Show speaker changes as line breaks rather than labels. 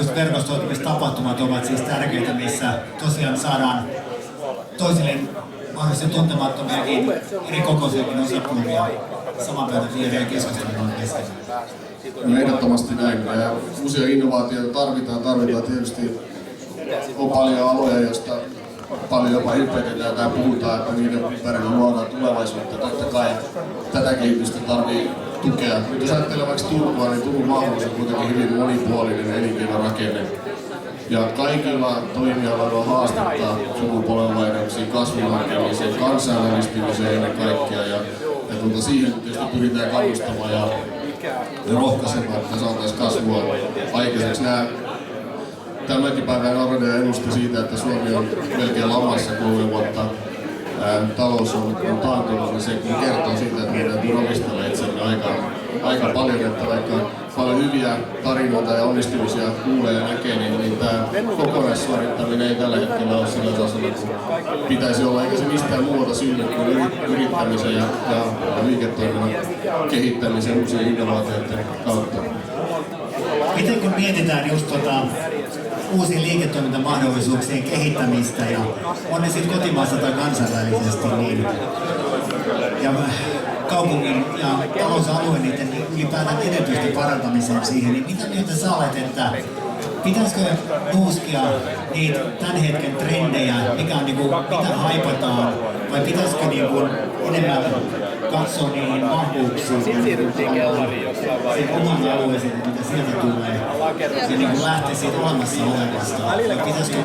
tämmöiset verkostoitumistapahtumat ovat siis tärkeitä, missä tosiaan saadaan toisille mahdollisesti tuntemattomiakin eri kokoisiakin osapuolia saman pöydän viereen keskustelemaan keskenään.
No ehdottomasti näin. Ja uusia innovaatioita tarvitaan tietysti. On paljon aloja, joista paljon jopa hypetetään tai puhutaan, että niiden ympärillä luodaan tulevaisuutta. Totta kai tätä kehitystä tarvii tukea. Nyt jos ajattelee vaikka Turkua, niin Turun maailmassa on kuitenkin hyvin monipuolinen elinkeinorakenne. Ja kaikilla toimialoilla on haastetta sukupolvenvaihdoksiin, kasvuhankkeeseen, kansainvälistymiseen ennen kaikkea. Ja siihen tietysti pyritään kannustamaan ja rohkaisemaan, että saataisiin kasvua aikaiseksi. Tämänkin päivän Nordea ennusti siitä, että Suomi on melkein lamassa 3 vuotta. Talous on taantunut, niin se kertoo siitä, että meidän täytyy ravistella itsemme aika paljon, että vaikka paljon hyviä tarinoita ja onnistumisia kuulee ja näkee, niin tämä kokonaissuorittaminen ei tällä hetkellä ole sillä tasolla, kun pitäisi olla, eikä se mistään muuta synny kuin yrittämisen ja liiketoiminnan kehittämisen uusien innovaatioiden kautta.
Miten kun mietitään just uusien liiketoimintamahdollisuuksien kehittämistä ja on ne sitten kotimaassa tai kansainvälisesti, niin, ja kaupungin ja talousalueen niiden ylipäätään edellytysten parantamiseen siihen, niin mitä mieltä sä olet, että pitäisikö nuuskia niitä tämän hetken trendejä, mikä on, mitä haipataan, vai pitäisikö enemmän katsoa niihin vahvuuksiin sen oman alueeseen, mitä sieltä tulee, ja lähteä siitä olemassa olevasta.